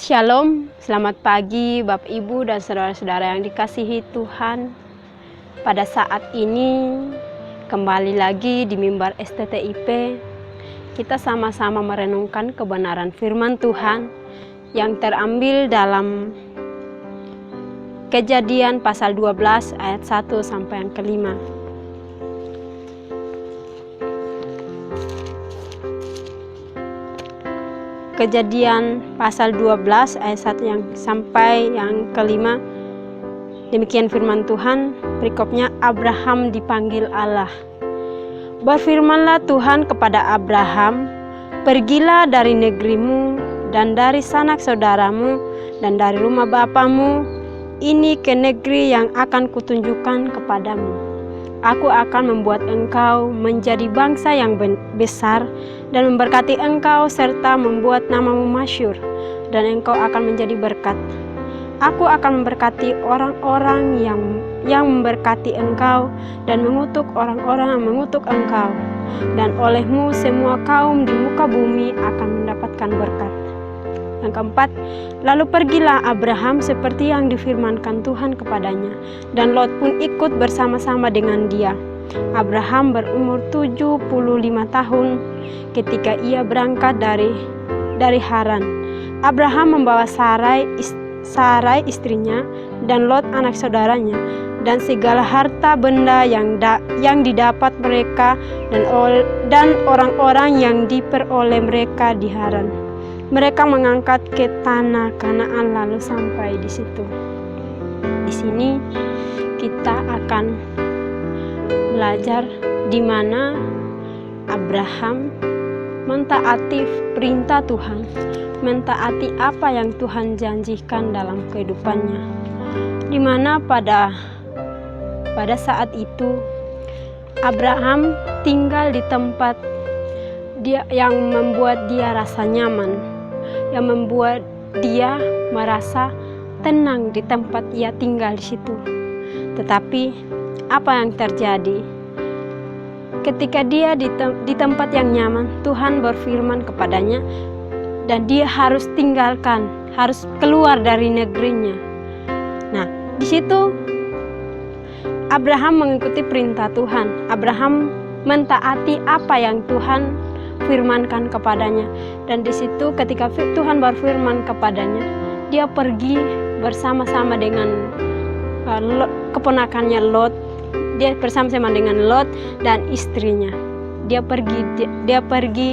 Shalom, selamat pagi Bapak Ibu dan saudara-saudara yang dikasihi Tuhan. Pada saat ini kembali lagi di mimbar STTIP, kita sama-sama merenungkan kebenaran firman Tuhan yang terambil dalam Kejadian pasal 12 ayat 1 sampai yang kelima. Kejadian pasal 12 ayat 1 yang sampai yang kelima. Demikian firman Tuhan. Berikutnya Abraham dipanggil Allah. Berfirmanlah Tuhan kepada Abraham, "Pergilah dari negerimu dan dari sanak saudaramu dan dari rumah bapamu, ini ke negeri yang akan kutunjukkan kepadamu. Aku akan membuat engkau menjadi bangsa yang besar dan memberkati engkau serta membuat namamu masyhur, dan engkau akan menjadi berkat. Aku akan memberkati orang-orang yang memberkati engkau dan mengutuk orang-orang yang mengutuk engkau, dan olehmu semua kaum di muka bumi akan mendapatkan berkat." Yang keempat, lalu pergilah Abraham seperti yang difirmankan Tuhan kepadanya, dan Lot pun ikut bersama-sama dengan dia. Abraham berumur 75 tahun ketika ia berangkat dari Haran. Abraham membawa Sarai istrinya dan Lot anak saudaranya dan segala harta benda yang didapat mereka dan orang-orang yang diperoleh mereka di Haran. Mereka mengangkat ke tanah Kanaan lalu sampai di situ. Di sini kita akan belajar di mana Abraham mentaati perintah Tuhan, mentaati apa yang Tuhan janjikan dalam kehidupannya. Di mana pada saat itu Abraham tinggal di tempat yang membuat dia rasa nyaman, yang membuat dia merasa tenang di tempat ia tinggal di situ. Tetapi apa yang terjadi? Ketika dia di tempat yang nyaman, Tuhan berfirman kepadanya dan dia harus tinggalkan, harus keluar dari negerinya. Nah, di situ Abraham mengikuti perintah Tuhan. Abraham mentaati apa yang Tuhan firmankan kepadanya, dan di situ ketika Tuhan berfirman kepadanya, dia pergi bersama-sama dengan keponakannya Lot. Dia bersama-sama dengan Lot dan istrinya. Dia pergi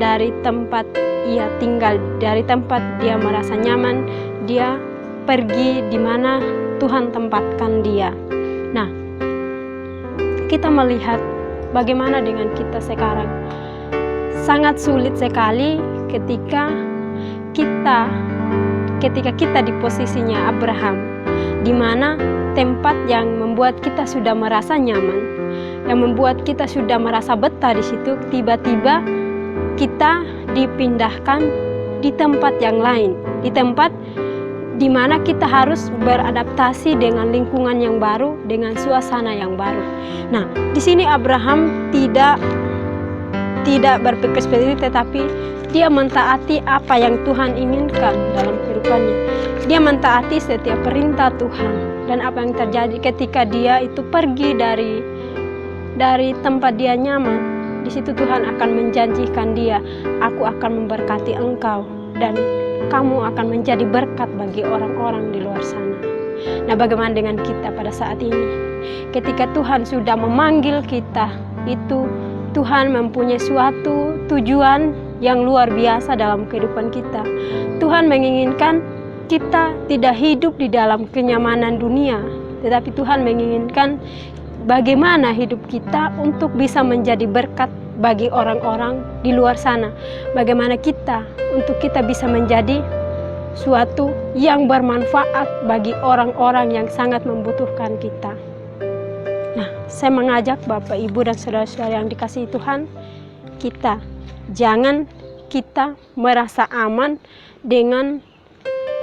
dari tempat ia tinggal, dari tempat dia merasa nyaman. Dia pergi di mana Tuhan tempatkan dia. Nah, kita melihat bagaimana dengan kita sekarang. Sangat sulit sekali ketika kita di posisinya Abraham, di mana tempat yang membuat kita sudah merasa nyaman, yang membuat kita sudah merasa betah di situ, tiba-tiba kita dipindahkan di tempat yang lain, di tempat di mana kita harus beradaptasi dengan lingkungan yang baru, dengan suasana yang baru. Nah, di sini Abraham tidak berpikir seperti itu, tetapi dia mentaati apa yang Tuhan inginkan dalam kehidupannya. Dia mentaati setiap perintah Tuhan. Dan apa yang terjadi ketika dia itu pergi dari tempat dia nyaman, di situ Tuhan akan menjanjikan dia, "Aku akan memberkati engkau dan kamu akan menjadi berkat bagi orang-orang di luar sana." Nah, bagaimana dengan kita pada saat ini? Ketika Tuhan sudah memanggil kita, itu Tuhan mempunyai suatu tujuan yang luar biasa dalam kehidupan kita. Tuhan menginginkan kita tidak hidup di dalam kenyamanan dunia, tetapi Tuhan menginginkan bagaimana hidup kita untuk bisa menjadi berkat bagi orang-orang di luar sana. Bagaimana untuk kita bisa menjadi suatu yang bermanfaat bagi orang-orang yang sangat membutuhkan kita. Nah, saya mengajak Bapak, Ibu, dan saudara-saudara yang dikasihi Tuhan, jangan kita merasa aman dengan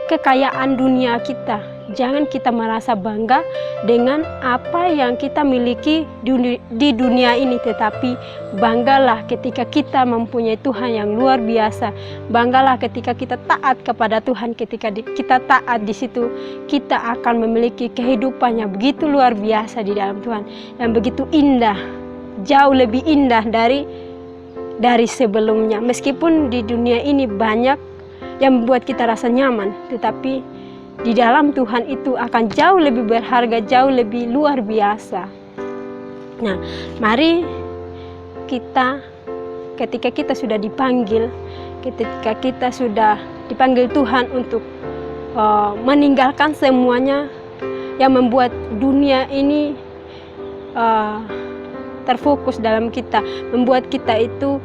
kekayaan dunia kita, Jangan kita merasa bangga dengan apa yang kita miliki di dunia ini, tetapi banggalah ketika kita mempunyai Tuhan yang luar biasa. Banggalah ketika kita taat kepada Tuhan. Ketika kita taat, di situ kita akan memiliki kehidupan yang begitu luar biasa di dalam Tuhan, yang begitu indah, jauh lebih indah dari sebelumnya. Meskipun di dunia ini banyak yang membuat kita rasa nyaman, tetapi di dalam Tuhan itu akan jauh lebih berharga, jauh lebih luar biasa. Nah, mari kita, ketika kita sudah dipanggil, ketika kita sudah dipanggil Tuhan untuk meninggalkan semuanya yang membuat dunia ini terfokus dalam kita, membuat kita itu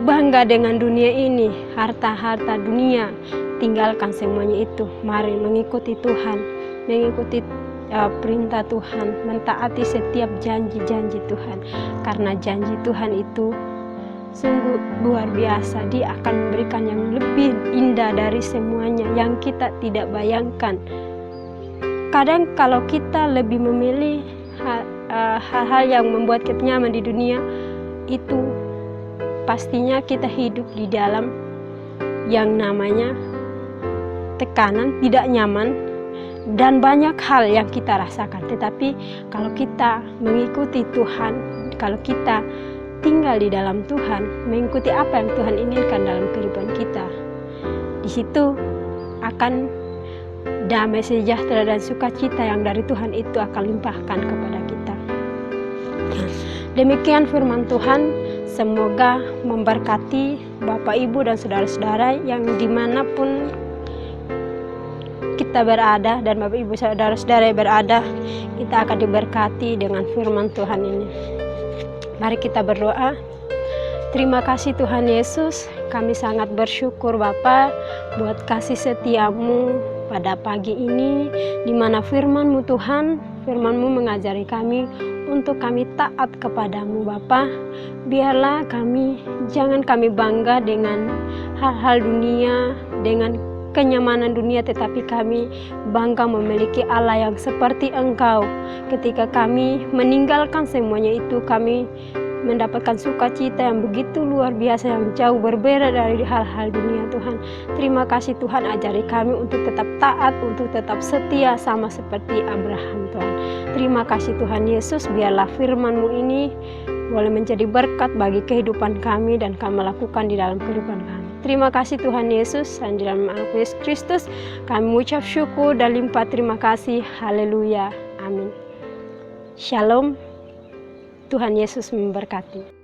bangga dengan dunia ini, harta-harta dunia. Tinggalkan semuanya itu. Mari mengikuti Tuhan, mengikuti perintah Tuhan, mentaati setiap janji-janji Tuhan. Karena janji Tuhan itu sungguh luar biasa. Dia akan memberikan yang lebih indah dari semuanya yang kita tidak bayangkan. Kadang kalau kita lebih memilih hal-hal yang membuat kita nyaman di dunia, itu pastinya kita hidup di dalam yang namanya tekanan, tidak nyaman, dan banyak hal yang kita rasakan. Tetapi kalau kita mengikuti Tuhan, kalau kita tinggal di dalam Tuhan, mengikuti apa yang Tuhan inginkan dalam kehidupan kita, di situ akan damai, sejahtera, dan sukacita yang dari Tuhan itu akan limpahkan kepada kita. Demikian firman Tuhan. Semoga memberkati Bapak, Ibu, dan saudara-saudara yang dimanapun kita berada, dan Bapak, Ibu, saudara-saudara yang berada, kita akan diberkati dengan firman Tuhan ini. Mari kita berdoa. Terima kasih Tuhan Yesus, kami sangat bersyukur Bapa buat kasih setiamu pada pagi ini, di mana firman-Mu Tuhan, firman-Mu mengajari kami untuk kami taat kepadamu Bapa. Biarlah jangan kami bangga dengan hal-hal dunia, dengan kenyamanan dunia, tetapi kami bangga memiliki Allah yang seperti Engkau. Ketika kami meninggalkan semuanya itu, kami mendapatkan sukacita yang begitu luar biasa, yang jauh berbeda dari hal-hal dunia Tuhan. Terima kasih Tuhan, ajari kami untuk tetap taat, untuk tetap setia sama seperti Abraham Tuhan. Terima kasih Tuhan Yesus, biarlah firman-Mu ini boleh menjadi berkat bagi kehidupan kami dan kami lakukan di dalam kehidupan kami. Terima kasih Tuhan Yesus, dan di dalam nama Yesus Kristus kami mengucap syukur dan limpah terima kasih. Haleluya. Amin. Shalom. Tuhan Yesus memberkati.